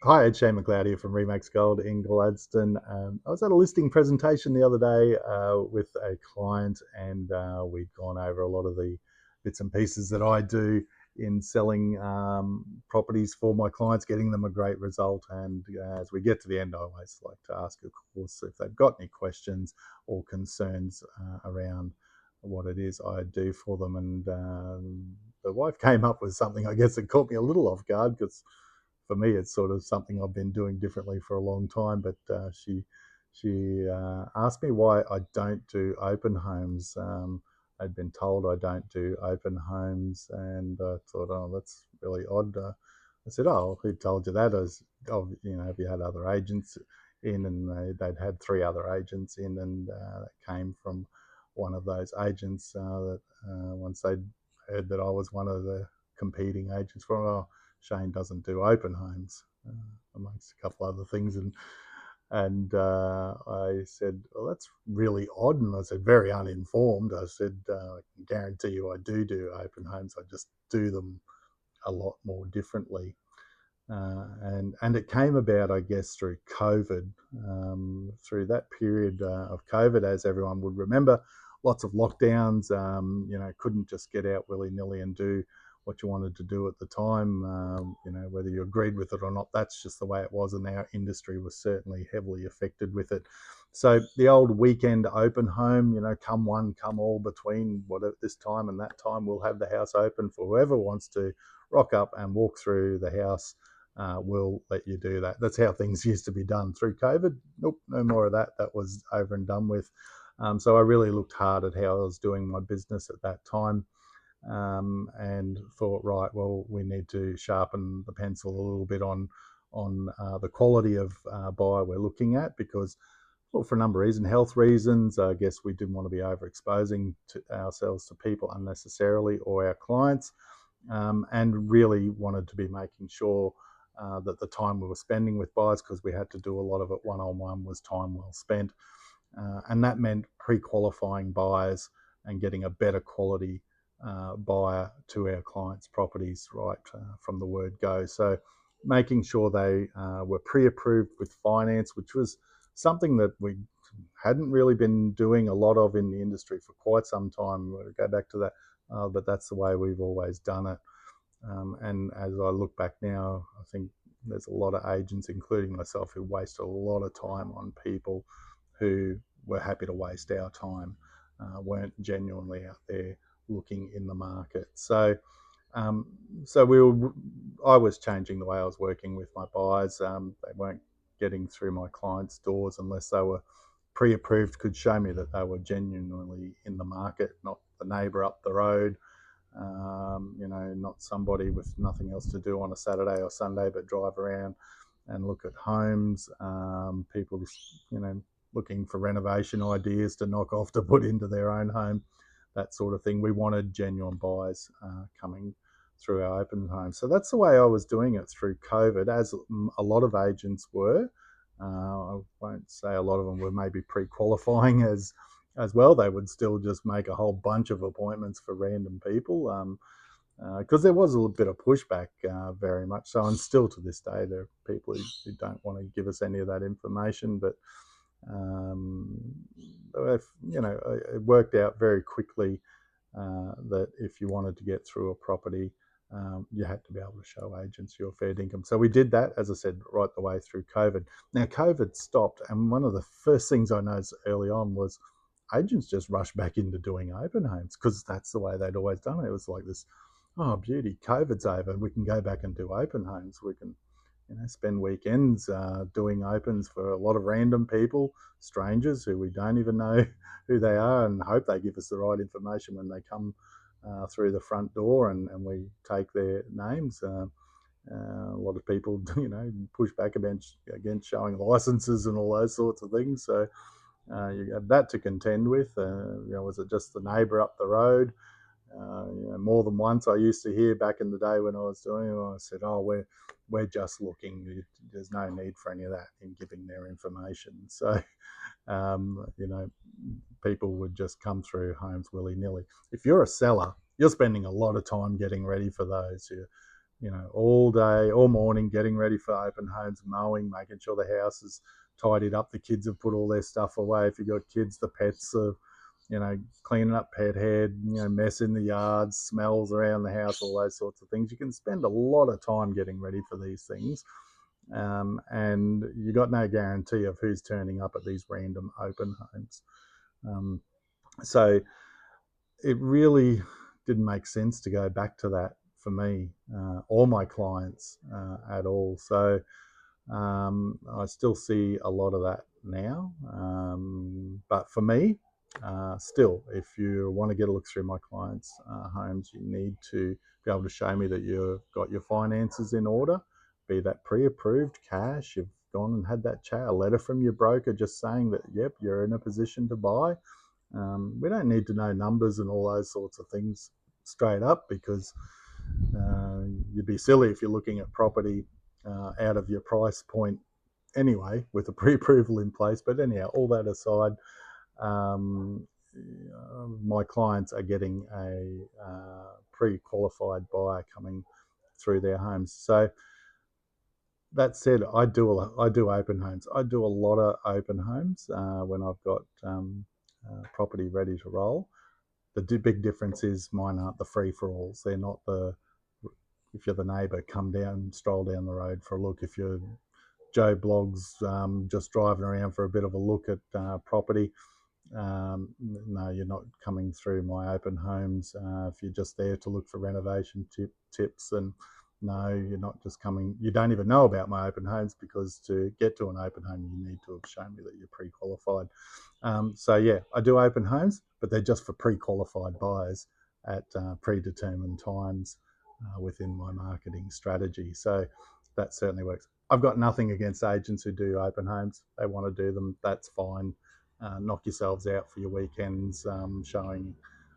Hi, Ed Shane McLeod here from Remax Gold in Gladstone. I was at a listing presentation the other day with a client, and we'd gone over a lot of the bits and pieces that I do in selling properties for my clients, getting them a great result. And as we get to the end, I always like to ask, of course, if they've got any questions or concerns around what it is I do for them. And the wife came up with something, I guess, that caught me a little off guard because for me, it's sort of something I've been doing differently for a long time. But she asked me why I don't do open homes. I'd been told I don't do open homes, and I thought, oh, that's really odd. I said, oh, who told you that? Oh, have you had other agents in? And they'd had three other agents in, and that came from one of those agents that once they'd heard that I was one of the competing agents for, oh, Shane doesn't do open homes, amongst a couple other things. And I said, well, that's really odd. And I said, very uninformed. I said, I can guarantee you I do open homes. I just do them a lot more differently. And it came about, I guess, through COVID. Through that period of COVID, as everyone would remember, lots of lockdowns. Couldn't just get out willy nilly and do what you wanted to do at the time. Whether you agreed with it or not, that's just the way it was, and our industry was certainly heavily affected with it. So the old weekend open home, come one, come all, between whatever this time and that time, we'll have the house open for whoever wants to rock up and walk through the house. Will let you do that. That's how things used to be done through COVID. Nope, no more of that. That was over and done with. So I really looked hard at how I was doing my business at that time, and thought, right, well, we need to sharpen the pencil a little bit on the quality of buyer we're looking at, because, well, for a number of reasons, health reasons. I guess we didn't want to be overexposing ourselves to people unnecessarily, or our clients, and really wanted to be making sure that the time we were spending with buyers, because we had to do a lot of it one-on-one, was time well spent. And that meant pre-qualifying buyers and getting a better quality buyer to our clients' properties right from the word go. So making sure they were pre-approved with finance, which was something that we hadn't really been doing a lot of in the industry for quite some time. We'll go back to that, but that's the way we've always done it. And as I look back now, I think there's a lot of agents, including myself, who waste a lot of time on people who were happy to waste our time, weren't genuinely out there looking in the market. Um, so I was changing the way I was working with my buyers. They weren't getting through my clients' doors unless they were pre-approved, could show me that they were genuinely in the market, not the neighbour up the road. Not somebody with nothing else to do on a Saturday or Sunday but drive around and look at homes. People just, looking for renovation ideas to knock off to put into their own home, that sort of thing. We wanted genuine buyers coming through our open homes. So that's the way I was doing it through COVID, as a lot of agents were. I won't say a lot of them were maybe pre-qualifying as well. They would still just make a whole bunch of appointments for random people, because there was a little bit of pushback, very much so. And still to this day, there are people who don't want to give us any of that information. But um, it worked out very quickly that if you wanted to get through a property, you had to be able to show agents your fair income. So we did that, as I said, right the way through COVID. Now, COVID stopped, and one of the first things I noticed early on was agents just rushed back into doing open homes, because that's the way they'd always done it. It was like this, oh, beauty, COVID's over. We can go back and do open homes. We can, spend weekends doing opens for a lot of random people, strangers who we don't even know who they are, and hope they give us the right information when they come through the front door, and we take their names. A lot of people, push back against showing licenses and all those sorts of things. So you have that to contend with. Was it just the neighbour up the road? More than once I used to hear back in the day when I was doing it, I said, "Oh, we're just looking. There's no need for any of that in giving their information." So, people would just come through homes willy nilly. If you're a seller, you're spending a lot of time getting ready for those. all day, all morning, getting ready for open homes, mowing, making sure the house is tidied up. The kids have put all their stuff away. If you've got kids, the pets are, cleaning up pet head, mess in the yard, smells around the house, all those sorts of things. You can spend a lot of time getting ready for these things. And you got no guarantee of who's turning up at these random open homes. Um, so it really didn't make sense to go back to that for me or my clients at all. So I still see a lot of that now. But for me, still, if you want to get a look through my clients' homes, you need to be able to show me that you've got your finances in order, be that pre-approved cash, you've gone and had that chat, a letter from your broker just saying that, yep, you're in a position to buy. We don't need to know numbers and all those sorts of things straight up, because you'd be silly if you're looking at property out of your price point anyway with a pre-approval in place. But anyhow, all that aside, um, my clients are getting a pre-qualified buyer coming through their homes. So that said, I do open homes. I do a lot of open homes when I've got property ready to roll. The big difference is mine aren't the free-for-alls. They're not the, if you're the neighbour, come down, stroll down the road for a look. If you're Joe Blogs just driving around for a bit of a look at property, no, you're not coming through my open homes. If you're just there to look for renovation tips, and no, you're not just coming, you don't even know about my open homes, because to get to an open home, you need to have shown me that you're pre-qualified. So yeah, I do open homes, but they're just for pre-qualified buyers at predetermined times within my marketing strategy. So that certainly works. I've got nothing against agents who do open homes. They want to do them, that's fine. Knock yourselves out for your weekends showing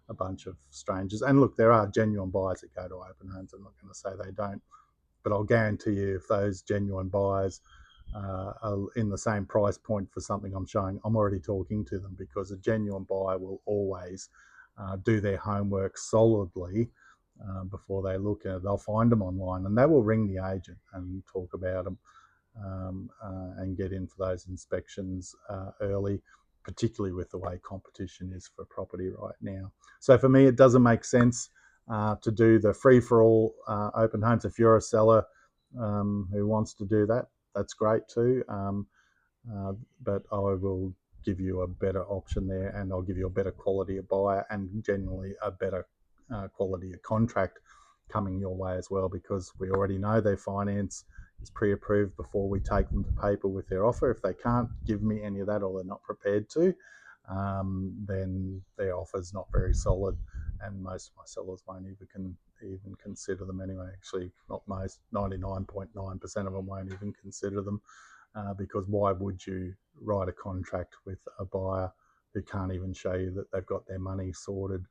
a bunch of strangers. And look, there are genuine buyers that go to open homes. I'm not going to say they don't, but I'll guarantee you, if those genuine buyers are in the same price point for something I'm showing, I'm already talking to them, because a genuine buyer will always do their homework solidly before they look at it. They'll find them online, and they will ring the agent and talk about them and get in for those inspections early, particularly with the way competition is for property right now. So for me, it doesn't make sense to do the free-for-all open homes. If you're a seller who wants to do that, that's great too. But I will give you a better option there, and I'll give you a better quality of buyer, and generally a better quality of contract coming your way as well, because we already know their finance is pre-approved before we take them to paper with their offer. If they can't give me any of that, or they're not prepared to, then their offer is not very solid, and most of my sellers won't even consider them anyway. Actually, not most, 99.9% of them won't even consider them, because why would you write a contract with a buyer who can't even show you that they've got their money sorted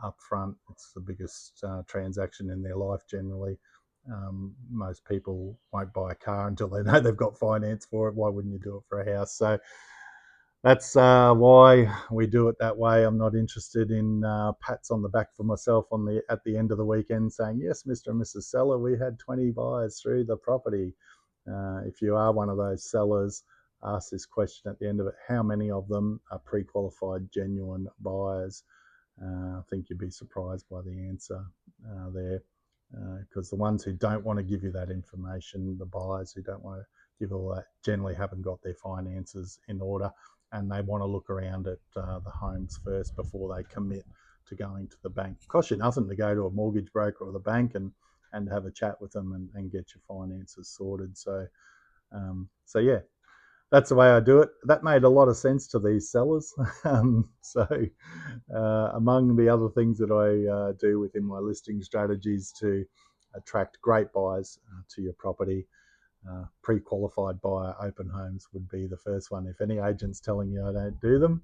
up front? It's the biggest transaction in their life generally. Most people won't buy a car until they know they've got finance for it. Why wouldn't you do it for a house? So that's why we do it that way. I'm not interested in pats on the back for myself at the end of the weekend saying, yes, Mr. and Mrs. Seller, we had 20 buyers through the property. If you are one of those sellers, ask this question at the end of it: how many of them are pre-qualified, genuine buyers? I think you'd be surprised by the answer there, because the ones who don't want to give you that information, the buyers who don't want to give all that, generally haven't got their finances in order, and they want to look around at the homes first before they commit to going to the bank. It costs you nothing to go to a mortgage broker or the bank and have a chat with them and get your finances sorted. So yeah, that's the way I do it. That made a lot of sense to these sellers. So among the other things that I do within my listing strategies to attract great buyers to your property, pre-qualified buyer open homes would be the first one. If any agent's telling you I don't do them,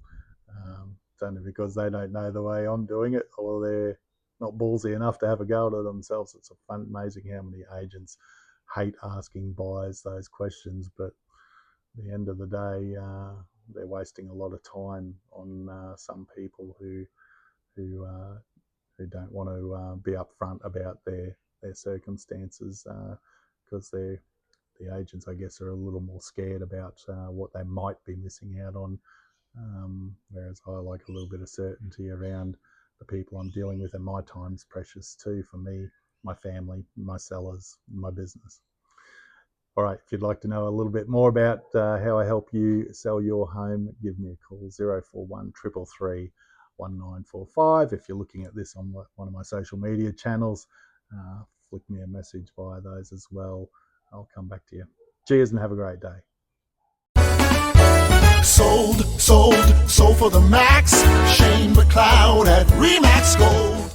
it's only because they don't know the way I'm doing it, or they're not ballsy enough to have a go at it themselves. It's amazing how many agents hate asking buyers those questions, but at the end of the day, they're wasting a lot of time on some people who don't want to be upfront about their their circumstances, because the agents, I guess, are a little more scared about what they might be missing out on, whereas I like a little bit of certainty around the people I'm dealing with, and my time's precious too for me, my family, my sellers, my business. All right, if you'd like to know a little bit more about how I help you sell your home, give me a call, 041 333 1945. If you're looking at this on one of my social media channels, flick me a message via those as well. I'll come back to you. Cheers and have a great day. Sold for the max. Shane McLeod at Remax Gold.